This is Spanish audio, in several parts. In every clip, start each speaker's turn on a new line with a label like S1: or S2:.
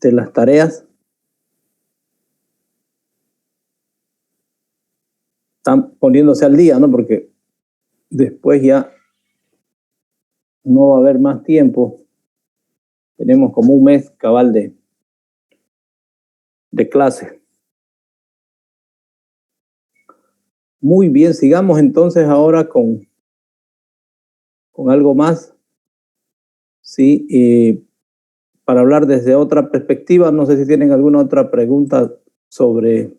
S1: de las tareas. Están poniéndose al día, ¿no? Porque después ya no va a haber más tiempo. Tenemos como un mes cabal de clase. Muy bien, sigamos entonces ahora con algo más. Sí, para hablar desde otra perspectiva, no sé si tienen alguna otra pregunta sobre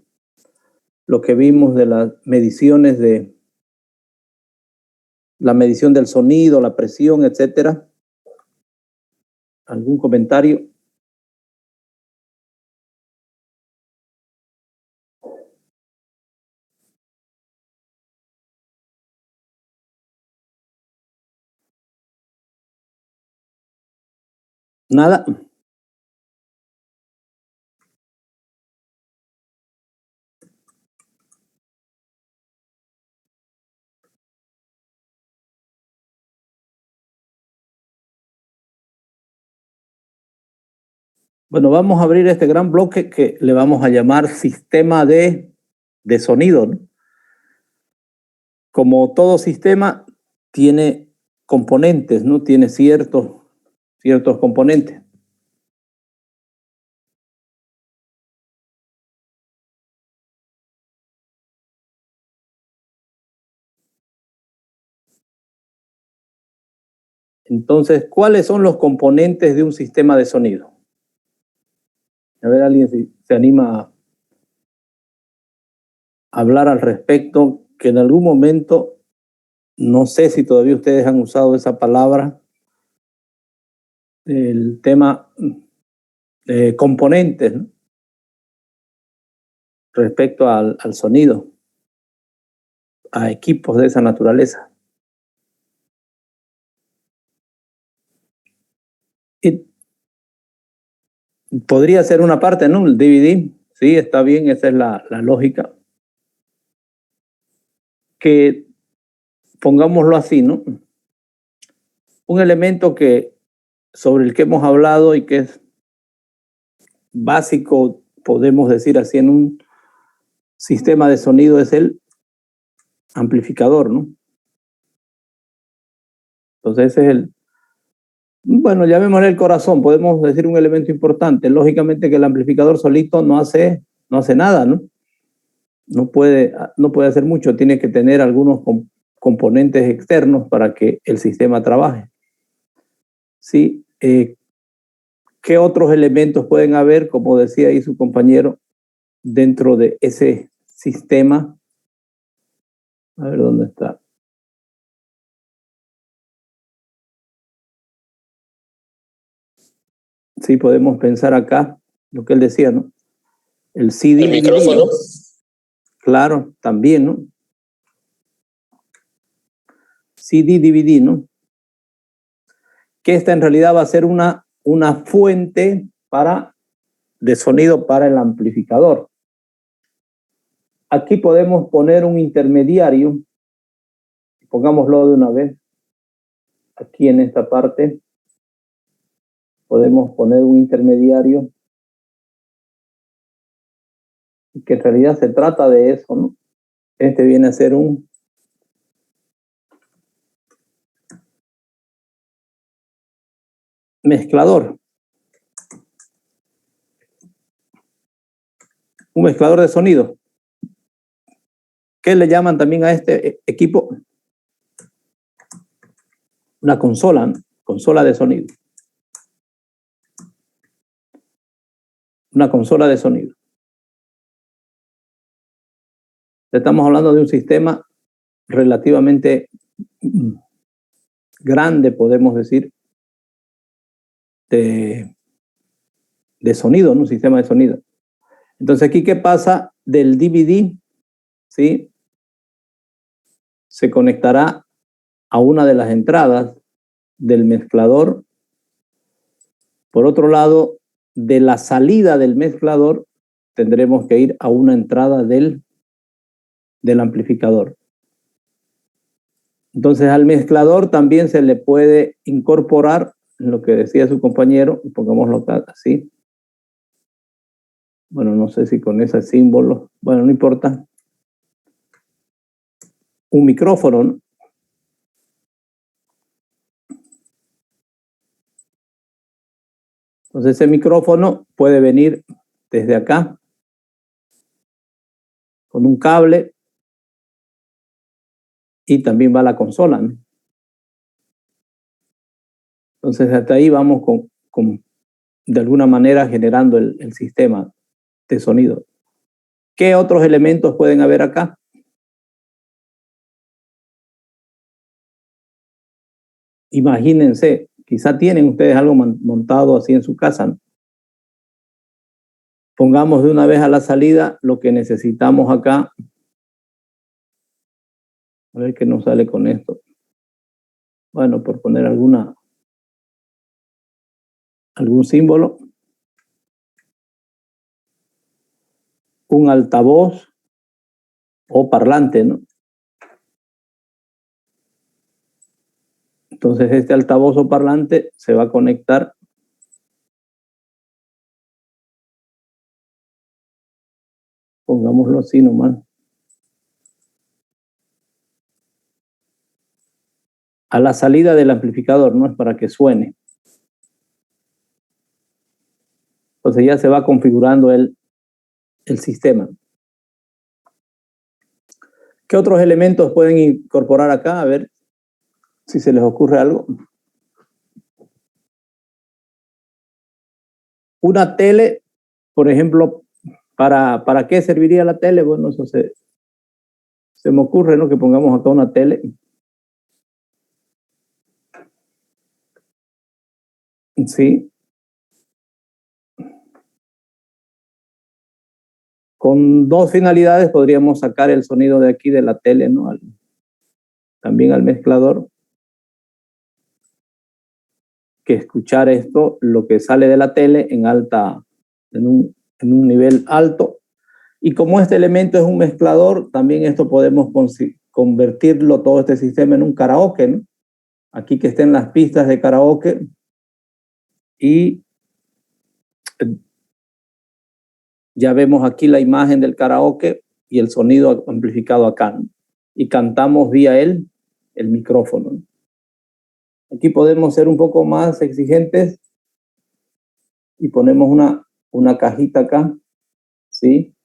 S1: lo que vimos de las mediciones de la medición del sonido, la presión, etcétera. ¿Algún comentario? Nada. Bueno, vamos a abrir este gran bloque que le vamos a llamar sistema de sonido, ¿no? Como todo sistema tiene componentes, ¿no? Tiene ciertos componentes. Entonces, ¿cuáles son los componentes de un sistema de sonido? A ver, alguien se anima a hablar al respecto, que en algún momento, no sé si todavía ustedes han usado esa palabra, el tema de componentes, ¿no? Respecto al sonido, a equipos de esa naturaleza. Y podría ser una parte, ¿no? El DVD, sí, está bien, esa es la lógica. Que pongámoslo así, ¿no? Un elemento sobre el que hemos hablado y que es básico, podemos decir así, en un sistema de sonido es el amplificador, ¿no? Entonces ese es bueno, llamémosle el corazón, podemos decir un elemento importante. Lógicamente que el amplificador solito no hace nada, ¿no? No puede hacer mucho, tiene que tener algunos componentes externos para que el sistema trabaje. Sí, ¿qué otros elementos pueden haber, como decía ahí su compañero, dentro de ese sistema? A ver dónde está. Sí, podemos pensar acá lo que él decía, ¿no? El CD.
S2: El micrófono.
S1: Claro, también, ¿no? CD, DVD, ¿no? Que esta en realidad va a ser una fuente de sonido para el amplificador. Aquí podemos poner un intermediario, pongámoslo de una vez, aquí en esta parte, podemos poner un intermediario, que en realidad se trata de eso, ¿no? Este viene a ser un mezclador. Un mezclador de sonido. ¿Qué le llaman también a este equipo? Una consola, ¿no? Consola de sonido. Una consola de sonido. Estamos hablando de un sistema relativamente grande, podemos decir, de sonido, ¿no? Un sistema de sonido. Entonces, aquí, ¿qué pasa? Del DVD, ¿sí? Se conectará a una de las entradas del mezclador. Por otro lado, de la salida del mezclador, tendremos que ir a una entrada del amplificador. Entonces, al mezclador también se le puede incorporar lo que decía su compañero, pongámoslo así, Bueno, no sé si con ese símbolo, bueno, no importa. Un micrófono, ¿no? Entonces ese micrófono puede venir desde acá con un cable y también va a la consola, ¿no? Entonces hasta ahí vamos con de alguna manera generando el sistema de sonido. ¿Qué otros elementos pueden haber acá? Imagínense, quizá tienen ustedes algo montado así en su casa, ¿no? Pongamos de una vez a la salida lo que necesitamos acá. A ver qué nos sale con esto. Bueno, por poner algún símbolo. Un altavoz o parlante, ¿no? Entonces este altavoz o parlante se va a conectar pongámoslo así nomás, a la salida del amplificador, no es para que suene. Entonces ya se va configurando el sistema. ¿Qué otros elementos pueden incorporar acá? A ver si se les ocurre algo. Una tele, por ejemplo, ¿para qué serviría la tele? Bueno, eso se me ocurre, ¿no? Que pongamos acá una tele. Sí. Con dos finalidades podríamos sacar el sonido de aquí de la tele, ¿no? También al mezclador. Que escuchar esto, lo que sale de la tele en un nivel alto. Y como este elemento es un mezclador, también esto podemos convertirlo, todo este sistema, en un karaoke, ¿no? Aquí que estén las pistas de karaoke y ya vemos aquí la imagen del karaoke y el sonido amplificado acá, ¿no? Y cantamos vía el micrófono, ¿no? Aquí podemos ser un poco más exigentes y ponemos una cajita acá, ¿sí?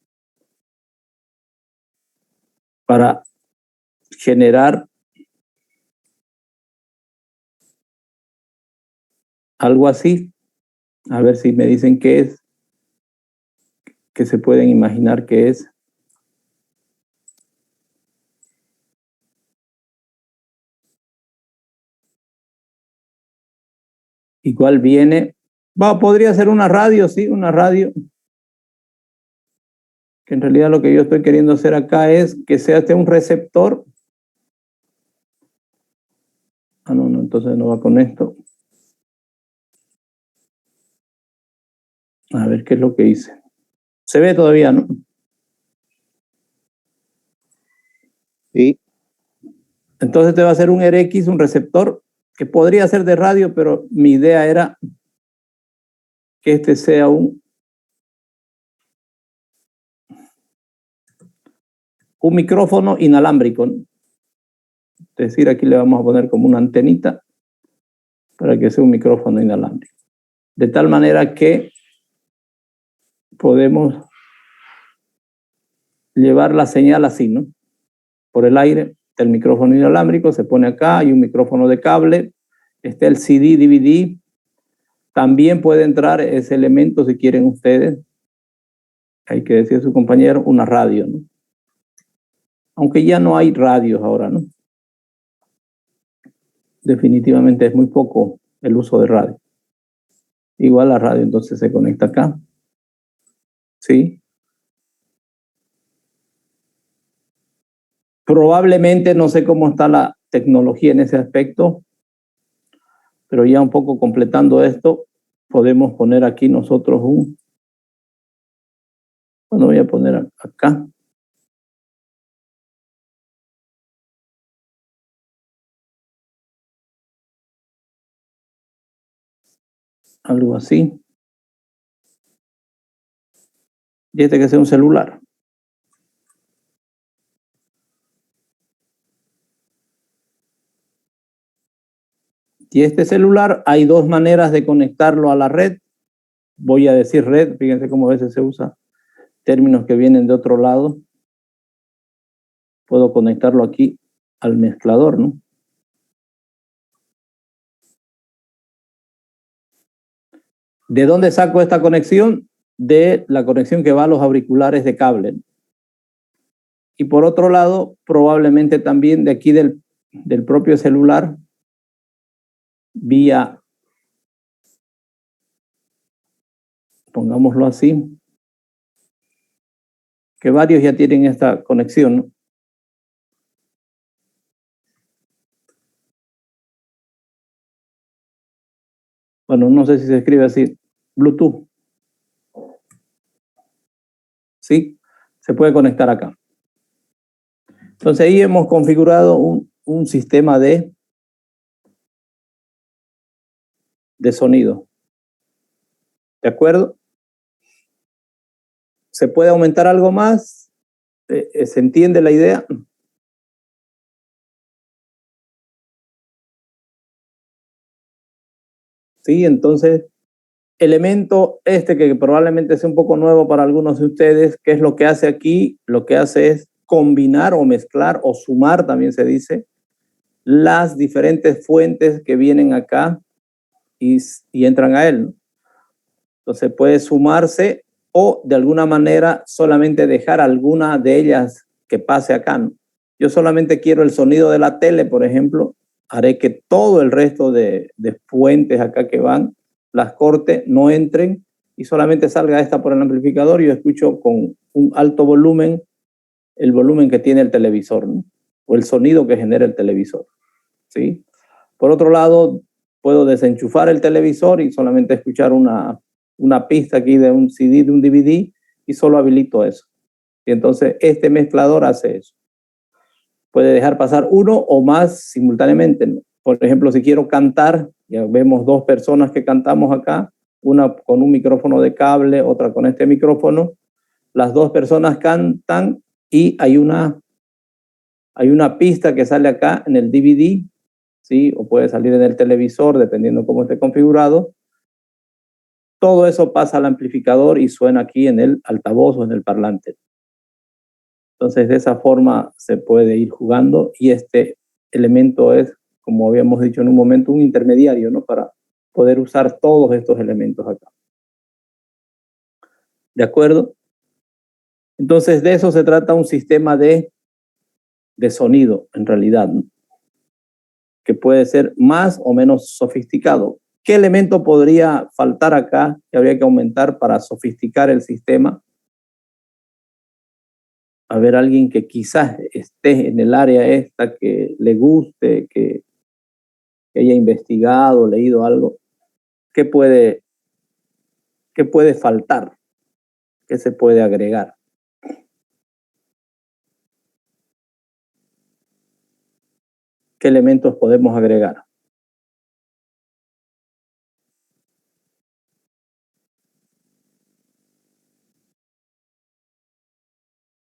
S1: Para generar algo así. A ver si me dicen qué es, que se pueden imaginar qué es. Igual viene, podría ser una radio, sí, una radio. Que en realidad lo que yo estoy queriendo hacer acá es que sea un receptor. Ah, no, entonces no va con esto. A ver qué es lo que hice. Se ve todavía, ¿no? Sí. Entonces te va a ser un RX, un receptor, que podría ser de radio, pero mi idea era que este sea un micrófono inalámbrico, ¿no? Es decir, aquí le vamos a poner como una antenita para que sea un micrófono inalámbrico. De tal manera que podemos llevar la señal así, ¿no? Por el aire, el micrófono inalámbrico se pone acá, hay un micrófono de cable, está el CD, DVD, también puede entrar ese elemento si quieren ustedes, hay que decir a su compañero, una radio, ¿no? Aunque ya no hay radios ahora, ¿no? Definitivamente es muy poco el uso de radio. Igual la radio entonces se conecta acá, ¿sí? Probablemente no sé cómo está la tecnología en ese aspecto, pero ya un poco completando esto, podemos poner aquí nosotros bueno, voy a poner acá. Algo así. y este que sea un celular. Y este celular hay dos maneras de conectarlo a la red. Voy a decir red, fíjense cómo a veces se usa términos que vienen de otro lado. Puedo conectarlo aquí al mezclador, ¿no? ¿De dónde saco esta conexión? De la conexión que va a los auriculares de cable. Y por otro lado, probablemente también de aquí del propio celular, vía, pongámoslo así, que varios ya tienen esta conexión, ¿no? Bueno, no sé si se escribe así, Bluetooth. ¿Sí? Se puede conectar acá. Entonces ahí hemos configurado un sistema de sonido. ¿De acuerdo? ¿Se puede aumentar algo más? ¿Se entiende la idea? Sí, entonces, elemento este que probablemente sea un poco nuevo para algunos de ustedes, ¿qué es lo que hace aquí? Lo que hace es combinar o mezclar o sumar, también se dice, las diferentes fuentes que vienen acá y entran a él, ¿no? Entonces puede sumarse o de alguna manera solamente dejar alguna de ellas que pase acá, ¿no? Yo solamente quiero el sonido de la tele, por ejemplo, haré que todo el resto de fuentes acá que van, las corte, no entren y solamente salga esta por el amplificador y yo escucho con un alto volumen el volumen que tiene el televisor, ¿no? O el sonido que genera el televisor, ¿sí? Por otro lado, puedo desenchufar el televisor y solamente escuchar una pista aquí de un CD, de un DVD, y solo habilito eso. Y entonces este mezclador hace eso. Puede dejar pasar uno o más simultáneamente, ¿no? Por ejemplo, si quiero cantar, ya vemos dos personas que cantamos acá, una con un micrófono de cable, otra con este micrófono. Las dos personas cantan y hay una pista que sale acá en el DVD, ¿sí? O puede salir en el televisor, dependiendo cómo esté configurado. Todo eso pasa al amplificador y suena aquí en el altavoz o en el parlante. Entonces, de esa forma se puede ir jugando y este elemento es, como habíamos dicho en un momento, un intermediario, ¿no? Para poder usar todos estos elementos acá. ¿De acuerdo? Entonces, de eso se trata un sistema de sonido, en realidad, ¿no? Que puede ser más o menos sofisticado. ¿Qué elemento podría faltar acá que habría que aumentar para sofisticar el sistema? A ver, alguien que quizás esté en el área esta, que le guste, que haya investigado, leído algo, ¿qué puede faltar? ¿Qué se puede agregar? ¿Qué elementos podemos agregar?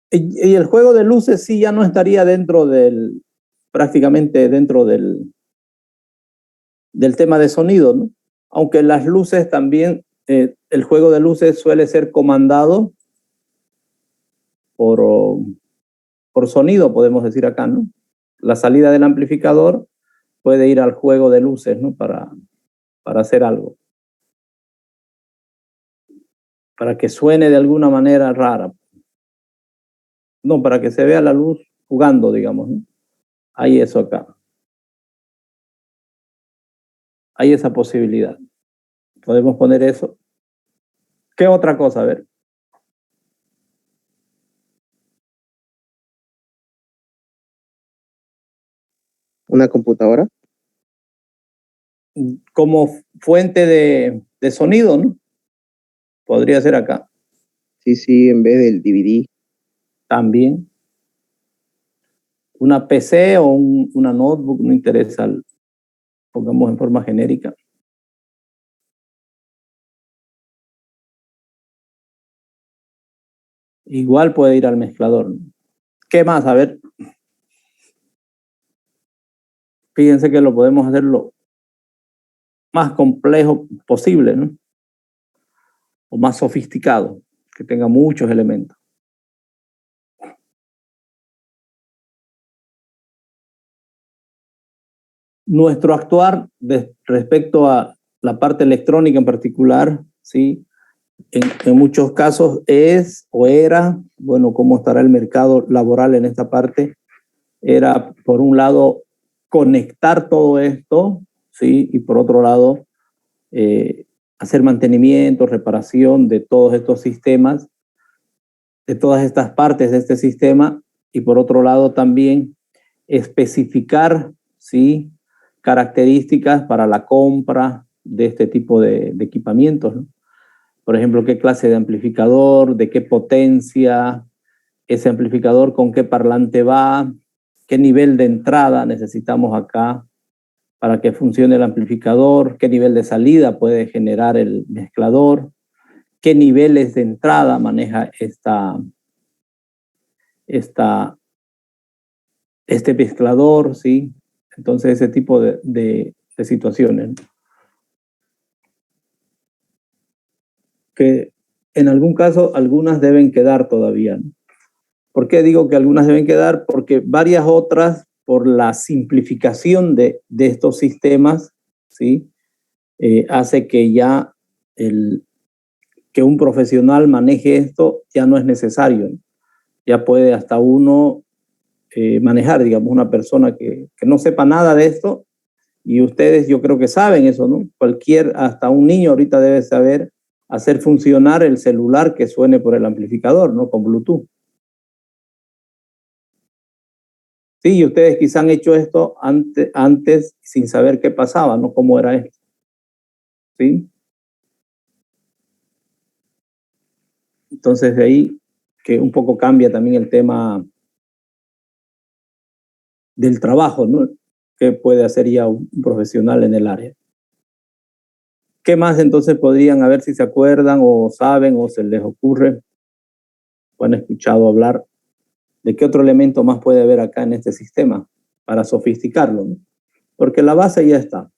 S1: Y el juego de luces sí ya no estaría prácticamente dentro del tema de sonido, ¿no? Aunque las luces también, el juego de luces suele ser comandado por sonido, podemos decir acá, ¿no? La salida del amplificador puede ir al juego de luces, ¿no? Para hacer algo. Para que suene de alguna manera rara. No, para que se vea la luz jugando, digamos, ¿no? Hay eso acá. Hay esa posibilidad. Podemos poner eso. ¿Qué otra cosa? A ver.
S2: Una computadora.
S1: Como fuente de sonido, ¿no? Podría ser acá.
S2: Sí, en vez del DVD.
S1: También. Una PC o una notebook, no interesa, pongamos en forma genérica. igual puede ir al mezclador. ¿Qué más? A ver. Fíjense que lo podemos hacer lo más complejo posible, ¿no? O más sofisticado, que tenga muchos elementos. Nuestro actuar respecto a la parte electrónica en particular, ¿sí? En muchos casos es o era, bueno, cómo estará el mercado laboral en esta parte, era por un lado conectar todo esto, ¿sí? Y por otro lado hacer mantenimiento, reparación de todos estos sistemas, de todas estas partes de este sistema, y por otro lado también especificar, ¿sí? Características para la compra de este tipo de equipamientos, ¿no? Por ejemplo, qué clase de amplificador, de qué potencia, ese amplificador con qué parlante va, qué nivel de entrada necesitamos acá para que funcione el amplificador, qué nivel de salida puede generar el mezclador, qué niveles de entrada maneja este mezclador, ¿sí? Entonces, ese tipo de situaciones, ¿no? Que en algún caso algunas deben quedar todavía, ¿no? ¿Por qué digo que algunas deben quedar? Porque varias otras, por la simplificación de estos sistemas, ¿sí? Hace que ya que un profesional maneje esto ya no es necesario, ¿no? Ya puede hasta uno manejar, digamos, una persona que no sepa nada de esto, y ustedes yo creo que saben eso, ¿no? Hasta un niño ahorita debe saber hacer funcionar el celular que suene por el amplificador, ¿no? Con Bluetooth. Sí, y ustedes quizás han hecho esto antes sin saber qué pasaba, ¿no? Cómo era esto. ¿Sí? Entonces de ahí que un poco cambia también el tema del trabajo, ¿no? Que puede hacer ya un profesional en el área. ¿Qué más entonces podrían, a ver si se acuerdan o saben o se les ocurre o han escuchado hablar de qué otro elemento más puede haber acá en este sistema para sofisticarlo, ¿no? Porque la base ya está.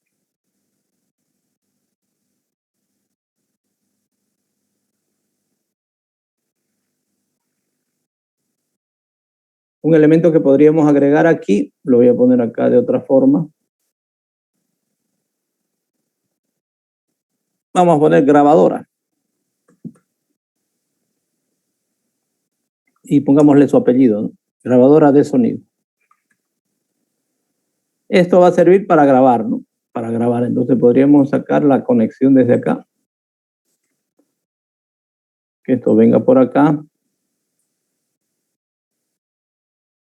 S1: Un elemento que podríamos agregar aquí, lo voy a poner acá de otra forma. Vamos a poner grabadora. Y pongámosle su apellido, ¿no? Grabadora de sonido. Esto va a servir para grabar, ¿no? Para grabar. Entonces podríamos sacar la conexión desde acá. Que esto venga por acá.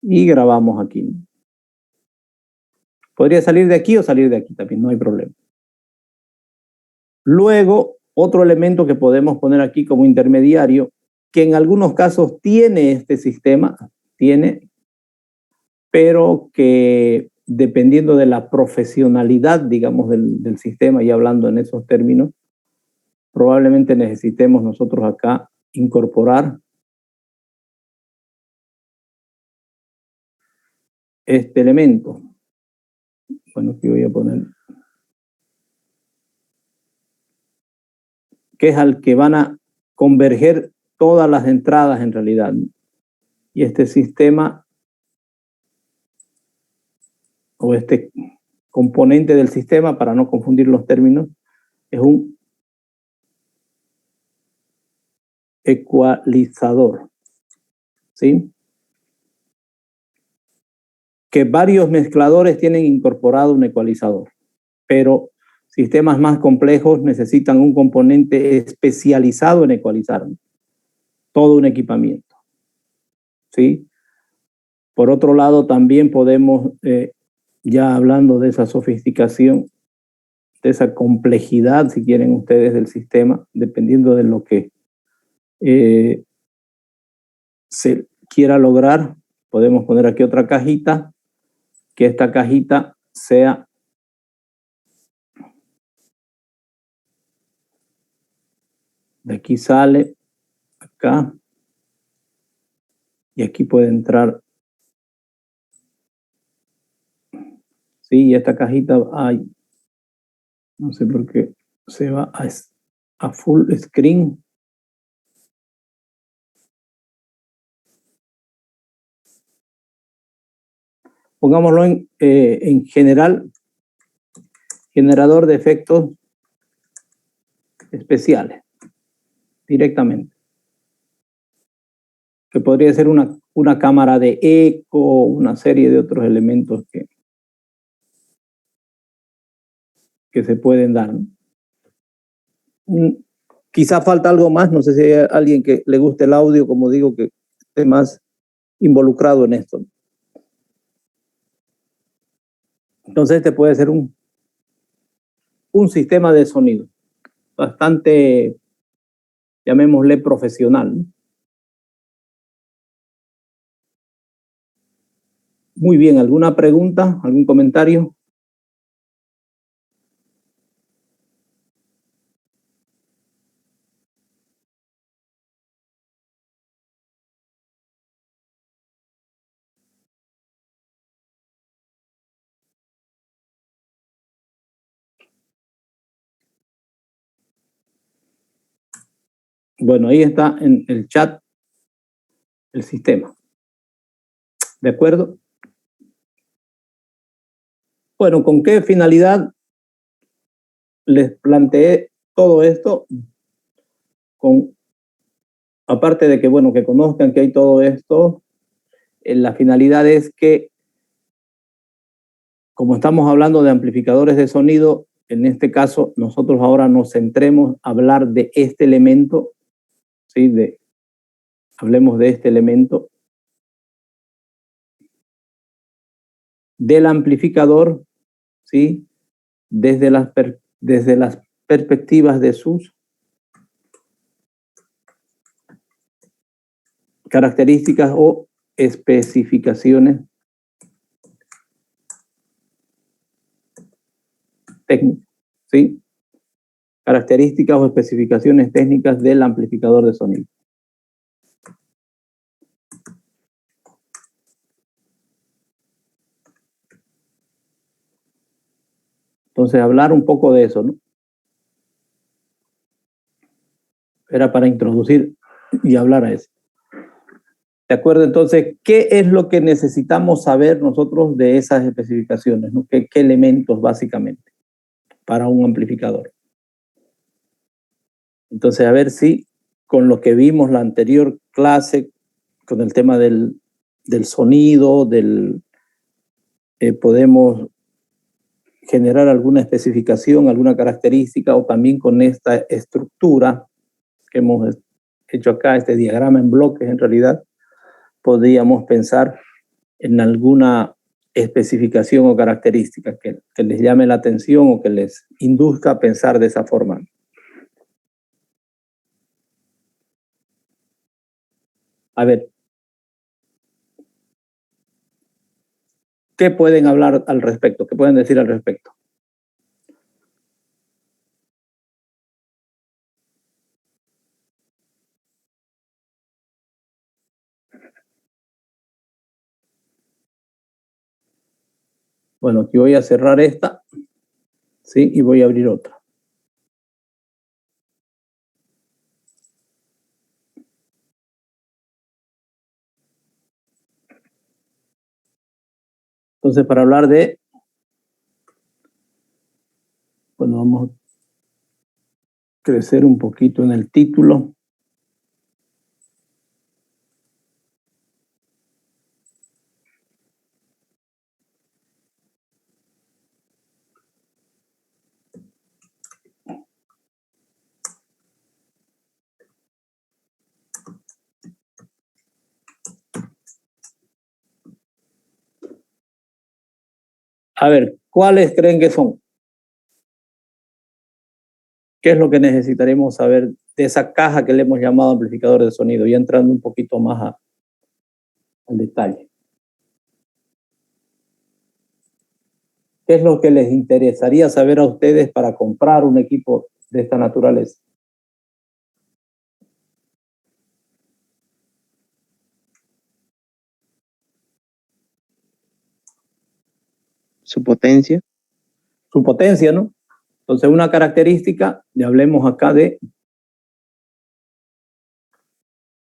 S1: Y grabamos aquí, ¿no? Podría salir de aquí o salir de aquí también, no hay problema. Luego, otro elemento que podemos poner aquí como intermediario, que en algunos casos tiene este sistema, pero que dependiendo de la profesionalidad, digamos, del sistema, y hablando en esos términos, probablemente necesitemos nosotros acá incorporar este elemento. Bueno, aquí voy a poner, que es al que van a converger todas las entradas en realidad. Y este sistema o este componente del sistema, para no confundir los términos, es un ecualizador, ¿sí? Que varios mezcladores tienen incorporado un ecualizador, pero sistemas más complejos necesitan un componente especializado en ecualizar todo un equipamiento, ¿sí? Por otro lado, también podemos, ya hablando de esa sofisticación, de esa complejidad, si quieren ustedes, del sistema, dependiendo de lo que se quiera lograr, podemos poner aquí otra cajita, que esta cajita sea de aquí sale, acá, Y aquí puede entrar. Sí, esta cajita hay. No sé por qué se va a full screen. Pongámoslo en general, generador de efectos especiales, directamente. Que podría ser una cámara de eco, una serie de otros elementos que se pueden dar, ¿no? Quizá falta algo más, no sé si hay alguien que le guste el audio, como digo, que esté más involucrado en esto. Entonces este puede ser un sistema de sonido bastante, llamémosle, profesional, ¿no? Muy bien, ¿alguna pregunta, algún comentario? Bueno, ahí está en el chat el sistema. ¿De acuerdo? Bueno, ¿con qué finalidad les planteé todo esto? Aparte de que, bueno, que conozcan que hay todo esto, la finalidad es que, como estamos hablando de amplificadores de sonido, en este caso nosotros ahora nos centremos a hablar de este elemento, ¿sí? Hablemos de este elemento del amplificador, ¿sí? Desde las perspectivas de sus características o especificaciones técnicas, ¿sí? Características o especificaciones técnicas del amplificador de sonido. Entonces, hablar un poco de eso, ¿no? Era para introducir y hablar a eso. ¿De acuerdo? Entonces, ¿qué es lo que necesitamos saber nosotros de esas especificaciones, ¿no? ¿Qué elementos básicamente para un amplificador? Entonces, a ver si con lo que vimos la anterior clase, con el tema del sonido, podemos generar alguna especificación, alguna característica, o también con esta estructura que hemos hecho acá, este diagrama en bloques en realidad, podríamos pensar en alguna especificación o característica que les llame la atención o que les induzca a pensar de esa forma. A ver, ¿qué pueden hablar al respecto? ¿Qué pueden decir al respecto? Bueno, aquí voy a cerrar esta, ¿sí? Y voy a abrir otra. Entonces, para hablar de... Bueno, vamos a crecer un poquito en el título. A ver, ¿cuáles creen que son? ¿Qué es lo que necesitaremos saber de esa caja que le hemos llamado amplificador de sonido? Ya entrando un poquito más al detalle. ¿Qué es lo que les interesaría saber a ustedes para comprar un equipo de esta naturaleza?
S2: Su potencia.
S1: Su potencia, ¿no? Entonces, una característica, ya hablemos acá de,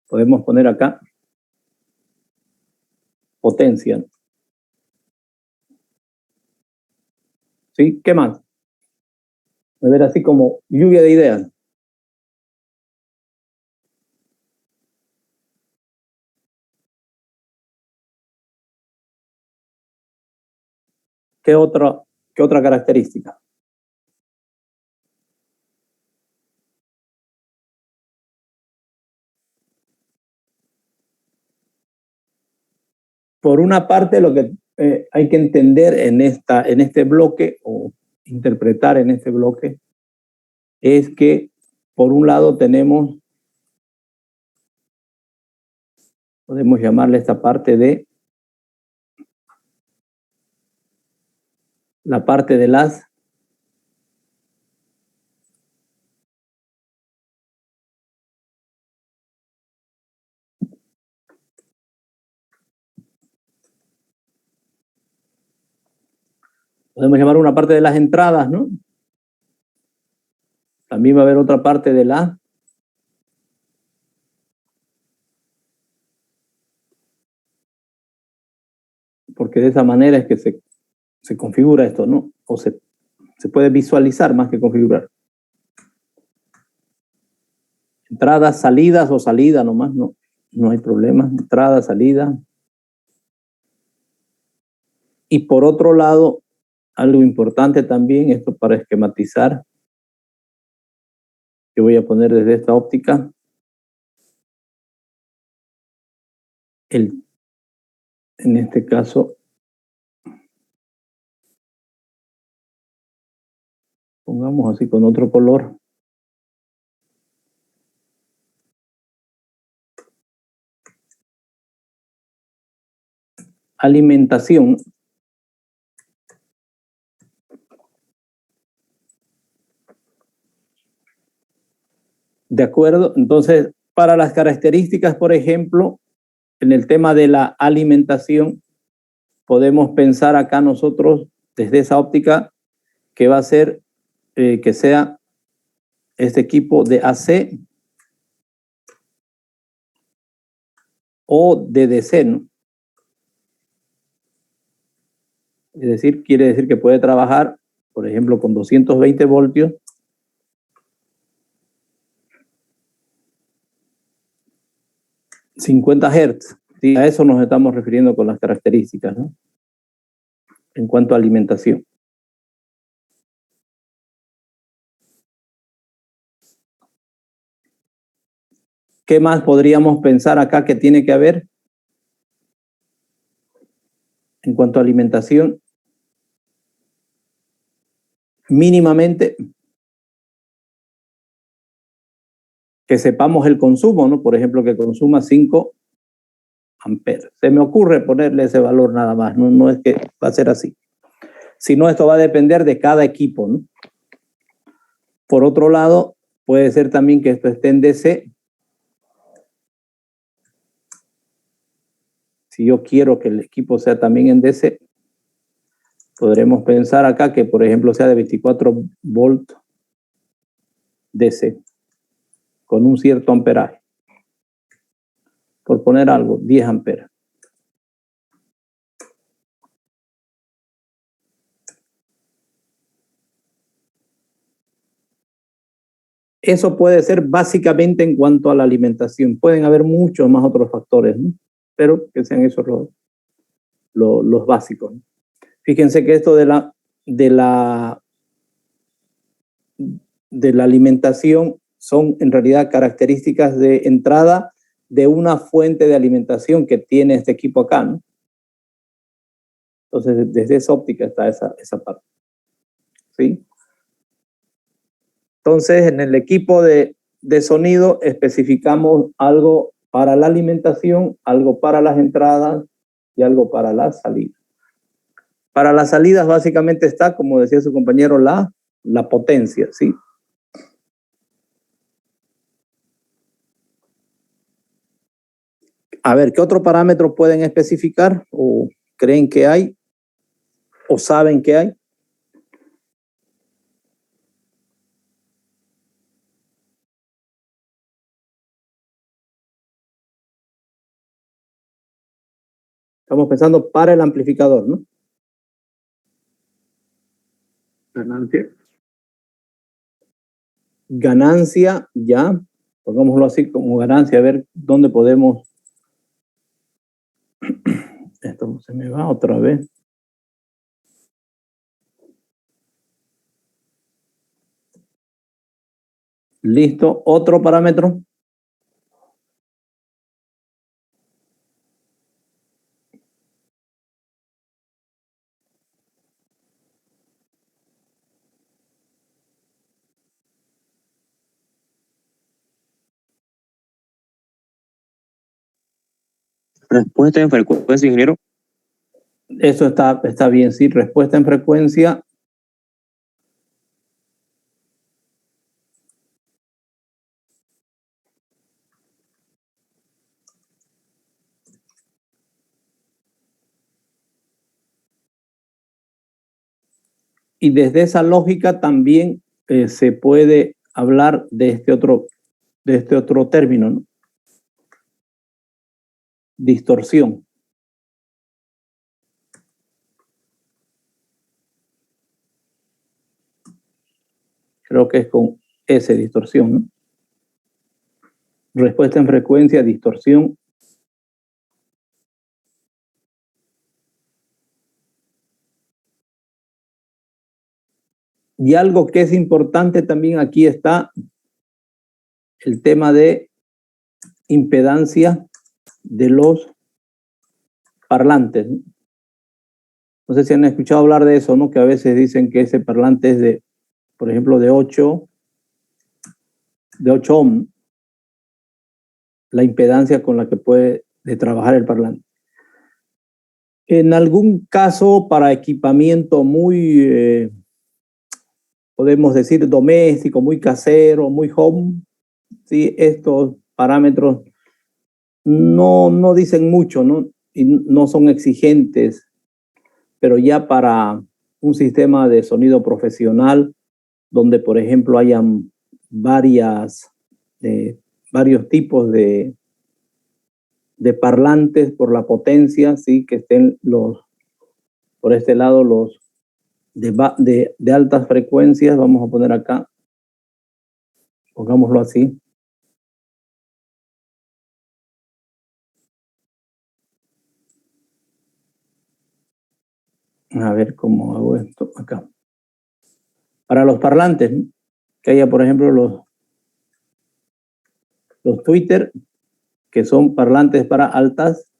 S1: podemos poner acá, potencia, ¿no? ¿Sí? ¿Qué más? A ver, así como lluvia de ideas. ¿Qué otra característica? Por una parte, lo que hay que entender en este bloque o interpretar en este bloque es que, por un lado, tenemos, podemos llamarle esta parte de la parte de las podemos llamar una parte de las entradas, ¿no? También va a haber otra parte de la porque de esa manera es que se configura esto, ¿no? O se puede visualizar más que configurar. Entradas, salidas o salida nomás, no hay problema. Entrada, salida. Y por otro lado, algo importante también, esto para esquematizar, que voy a poner desde esta óptica, en este caso, pongamos así con otro color. Alimentación. De acuerdo, entonces, para las características, por ejemplo, en el tema de la alimentación, podemos pensar acá nosotros, desde esa óptica, que va a ser que sea este equipo de AC o de DC, ¿no? Es decir, quiere decir que puede trabajar, por ejemplo, con 220 voltios, 50 Hz. ¿Sí? A eso nos estamos refiriendo con las características, ¿no? En cuanto a alimentación. ¿Qué más podríamos pensar acá que tiene que haber en cuanto a alimentación? Mínimamente que sepamos el consumo, ¿no? Por ejemplo, que consuma 5 amperes. Se me ocurre ponerle ese valor nada más, no es que va a ser así. Sino esto va a depender de cada equipo, ¿no? Por otro lado, puede ser también que esto esté en DC. Si yo quiero que el equipo sea también en DC, podremos pensar acá que, por ejemplo, sea de 24 volt DC, con un cierto amperaje. Por poner algo, 10 amperes. Eso puede ser básicamente en cuanto a la alimentación. Pueden haber muchos más otros factores, ¿no? Pero que sean esos los básicos, ¿no? Fíjense que esto de la alimentación son en realidad características de entrada de una fuente de alimentación que tiene este equipo acá, ¿no? Entonces, desde esa óptica está esa parte, ¿sí? Entonces, en el equipo de sonido especificamos algo para la alimentación, algo para las entradas y algo para las salidas. Para las salidas básicamente está, como decía su compañero, la potencia, ¿sí? A ver, ¿qué otro parámetro pueden especificar o creen que hay? ¿O saben que hay? Estamos pensando para el amplificador, ¿no?
S2: Ganancia.
S1: Ganancia, ya. Pongámoslo así como ganancia, a ver dónde podemos. Esto se me va otra vez. Listo. Otro parámetro.
S3: Respuesta en frecuencia, ingeniero.
S1: Eso está bien, sí. Respuesta en frecuencia. Y desde esa lógica también se puede hablar de este otro término, ¿no? Distorsión. Creo que es con S, distorsión, ¿no? Respuesta en frecuencia, distorsión. Y algo que es importante también aquí está el tema de impedancia de los parlantes, ¿no? No sé si han escuchado hablar de eso, ¿no? Que a veces dicen que ese parlante es de, por ejemplo, de 8 ohm, la impedancia con la que puede trabajar el parlante. En algún caso, para equipamiento muy, podemos decir, doméstico, muy casero, muy home, ¿sí? Estos parámetros no dicen mucho, ¿no? Y no son exigentes, pero ya para un sistema de sonido profesional, donde, por ejemplo, hayan varios tipos de parlantes por la potencia, ¿sí? Que estén por este lado, los de altas frecuencias, vamos a poner acá, pongámoslo así. A ver cómo hago esto acá. Para los parlantes, ¿no? Que haya, por ejemplo, los Twitter, que son parlantes para altas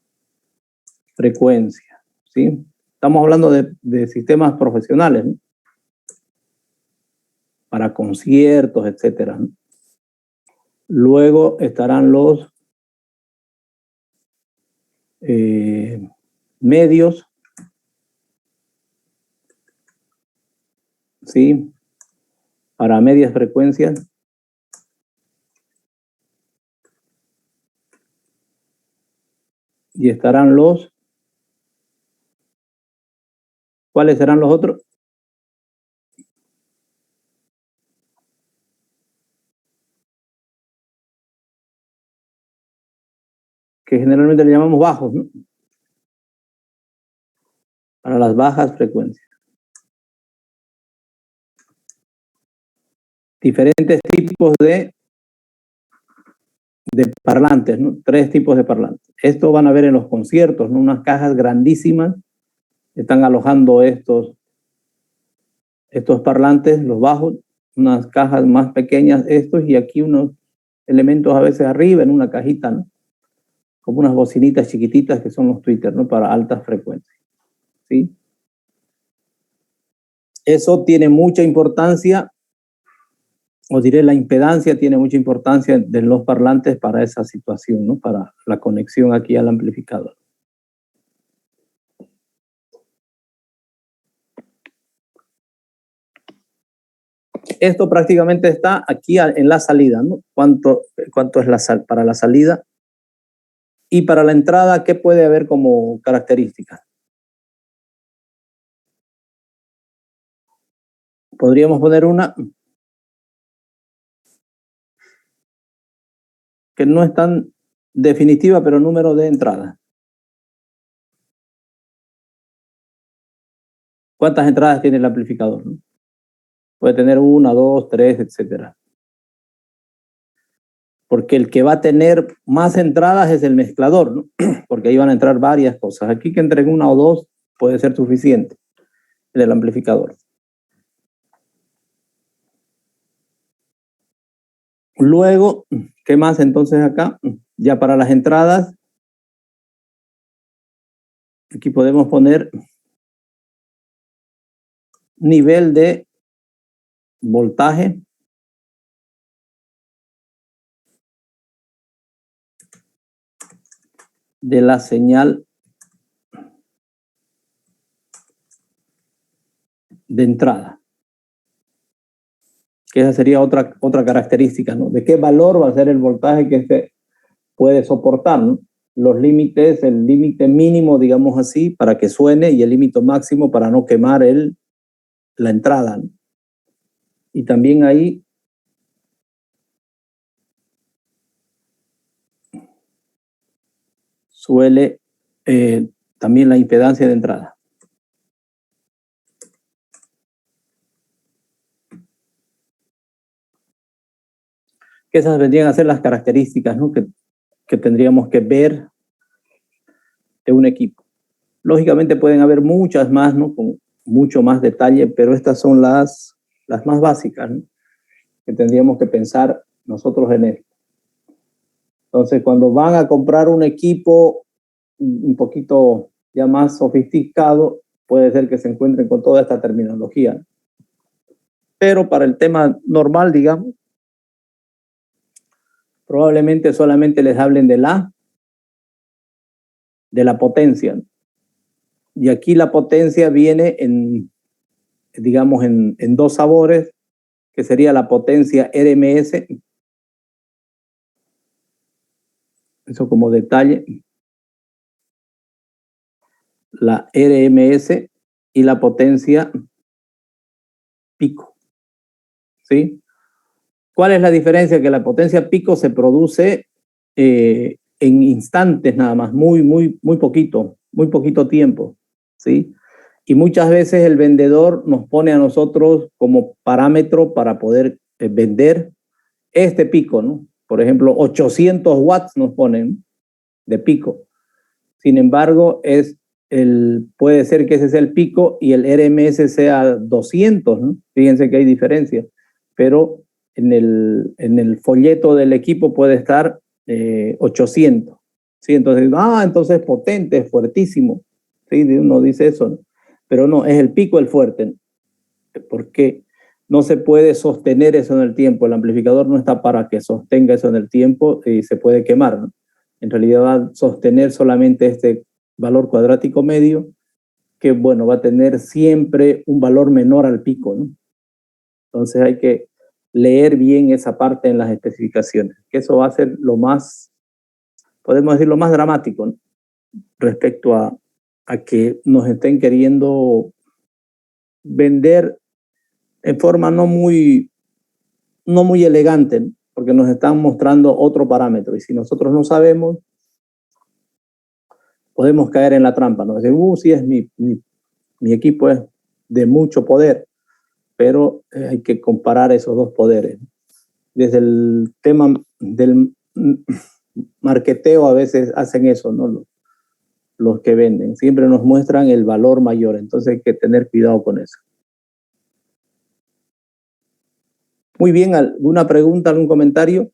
S1: frecuencias, ¿sí? Estamos hablando de sistemas profesionales, ¿no? Para conciertos, etcétera, ¿no? Luego estarán los medios, ¿sí? Para medias frecuencias. Y estarán ¿cuáles serán los otros? Que generalmente le llamamos bajos, ¿no? Para las bajas frecuencias. Diferentes tipos de parlantes, ¿no? 3 tipos de parlantes. Esto van a ver en los conciertos, ¿no? Unas cajas grandísimas están alojando estos parlantes, los bajos, unas cajas más pequeñas estos, y aquí unos elementos a veces arriba en una cajita, ¿no? Como unas bocinitas chiquititas que son los tweeters, ¿no? Para altas frecuencias, ¿sí? Eso tiene mucha importancia, o diré la impedancia tiene mucha importancia de los parlantes para esa situación, ¿no? Para la conexión aquí al amplificador. Esto prácticamente está aquí en la salida, ¿no? ¿Cuánto es para la salida? Y para la entrada, ¿qué puede haber como características? Podríamos poner una que no es tan definitiva, pero número de entradas. ¿Cuántas entradas tiene el amplificador? ¿No? Puede tener 1, 2, 3, etcétera. Porque el que va a tener más entradas es el mezclador, ¿no? Porque ahí van a entrar varias cosas. Aquí que entren 1 o 2 puede ser suficiente en el amplificador. Luego, ¿qué más entonces acá? Ya para las entradas, aquí podemos poner nivel de voltaje de la señal de entrada. Que esa sería otra característica, ¿no? ¿De qué valor va a ser el voltaje que se puede soportar, ¿no? Los límites, el límite mínimo, digamos así, para que suene y el límite máximo para no quemar la entrada, ¿no? Y también ahí suele también la impedancia de entrada. Que esas vendrían a ser las características, ¿no? que tendríamos que ver de un equipo. Lógicamente pueden haber muchas más, ¿no? Con mucho más detalle, pero estas son las más básicas, ¿no? Que tendríamos que pensar nosotros en esto. Entonces, cuando van a comprar un equipo un poquito ya más sofisticado, puede ser que se encuentren con toda esta terminología. Pero para el tema normal, digamos, probablemente solamente les hablen de la potencia. Y aquí la potencia viene digamos, en dos sabores, que sería la potencia RMS. Eso como detalle. La RMS y la potencia pico. ¿Sí? ¿Cuál es la diferencia? Que la potencia pico se produce en instantes nada más, muy poquito tiempo, ¿sí? Y muchas veces el vendedor nos pone a nosotros como parámetro para poder vender este pico, ¿no? Por ejemplo, 800 watts nos ponen de pico. Sin embargo, puede ser que ese sea el pico y el RMS sea 200, ¿no? Fíjense que hay diferencia, pero en el folleto del equipo puede estar 800. ¿Sí? Entonces es potente, es fuertísimo. ¿Sí? Uno dice eso, ¿no? Pero no, es el pico el fuerte, porque no se puede sostener eso en el tiempo. El amplificador no está para que sostenga eso en el tiempo y se puede quemar, ¿no? En realidad va a sostener solamente este valor cuadrático medio, que bueno, va a tener siempre un valor menor al pico, ¿no? Entonces hay que leer bien esa parte en las especificaciones, que eso va a ser lo más, podemos decir, lo más dramático, ¿no? Respecto a que nos estén queriendo vender en forma no muy elegante, ¿no? Porque nos están mostrando otro parámetro, y si nosotros no sabemos, podemos caer en la trampa, ¿no? Decir, sí, es mi equipo es de mucho poder, pero hay que comparar esos dos poderes. Desde el tema del marketeo a veces hacen eso, ¿no? Los que venden siempre nos muestran el valor mayor, entonces hay que tener cuidado con eso. Muy bien, ¿alguna pregunta, algún comentario?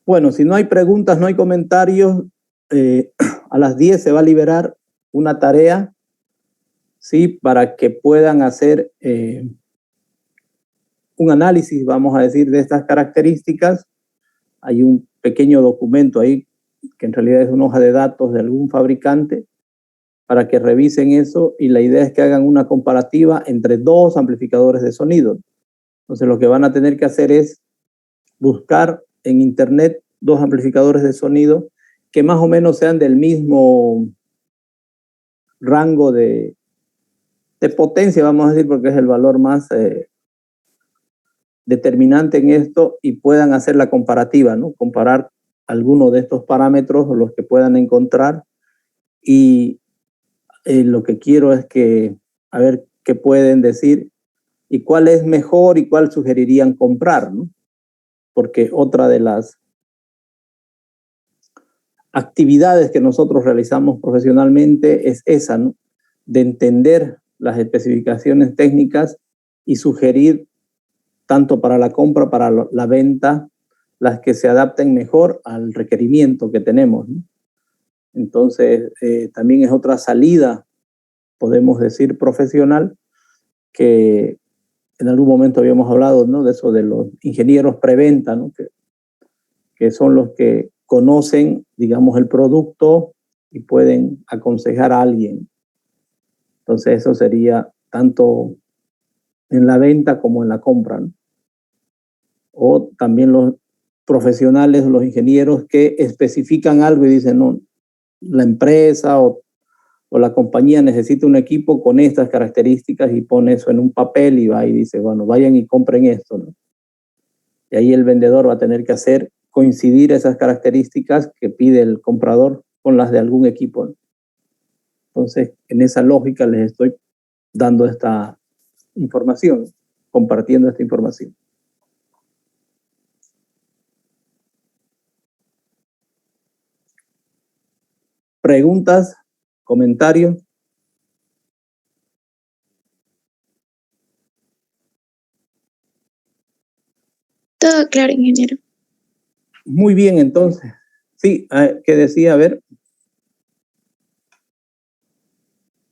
S1: Bueno, si no hay preguntas, no hay comentarios, a las 10 se va a liberar una tarea, ¿sí? Para que puedan hacer un análisis, vamos a decir, de estas características. Hay un pequeño documento ahí, que en realidad es una hoja de datos de algún fabricante, para que revisen eso, y la idea es que hagan una comparativa entre dos amplificadores de sonido. Entonces lo que van a tener que hacer es buscar en internet dos amplificadores de sonido que más o menos sean del mismo rango de potencia, vamos a decir, porque es el valor más determinante en esto, y puedan hacer la comparativa, ¿no? Comparar algunos de estos parámetros o los que puedan encontrar, y lo que quiero es que a ver qué pueden decir y cuál es mejor y cuál sugerirían comprar, ¿no? Porque otra de las actividades que nosotros realizamos profesionalmente es esa, ¿no? De entender las especificaciones técnicas y sugerir tanto para la compra, para la venta, las que se adapten mejor al requerimiento que tenemos, ¿no? Entonces, también es otra salida, podemos decir, profesional, que en algún momento habíamos hablado, ¿no? De eso de los ingenieros preventa, ¿no? Que son los que conocen, digamos, el producto y pueden aconsejar a alguien. Entonces, eso sería tanto en la venta como en la compra, ¿no? O también los profesionales, los ingenieros que especifican algo y dicen, no, la empresa o la compañía necesita un equipo con estas características, y pone eso en un papel y va y dice, bueno, vayan y compren esto, ¿no? Y ahí el vendedor va a tener que hacer coincidir esas características que pide el comprador con las de algún equipo, ¿no? Entonces, en esa lógica les estoy dando esta información, compartiendo esta información. ¿Preguntas? ¿Comentarios?
S4: Todo claro, ingeniero.
S1: Muy bien, entonces. Sí, ¿qué decía? A ver.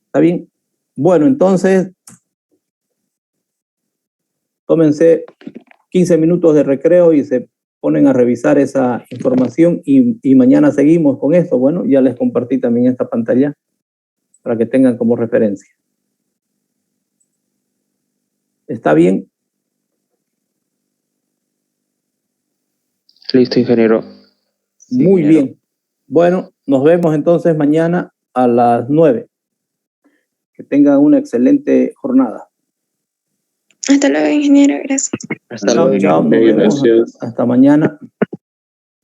S1: ¿Está bien? Bueno, entonces, tómense 15 minutos de recreo y se ponen a revisar esa información, y mañana seguimos con esto. Bueno, ya les compartí también esta pantalla para que tengan como referencia. ¿Está bien?
S3: Listo, ingeniero. Sí,
S1: Muy
S3: ingeniero.
S1: bien. Bueno, nos vemos entonces mañana a las 9. Que tengan una excelente jornada.
S4: Hasta luego, ingeniero. Gracias.
S3: Hasta
S1: Chao,
S3: luego.
S1: chao. Nos vemos.
S2: Gracias.
S1: Hasta mañana.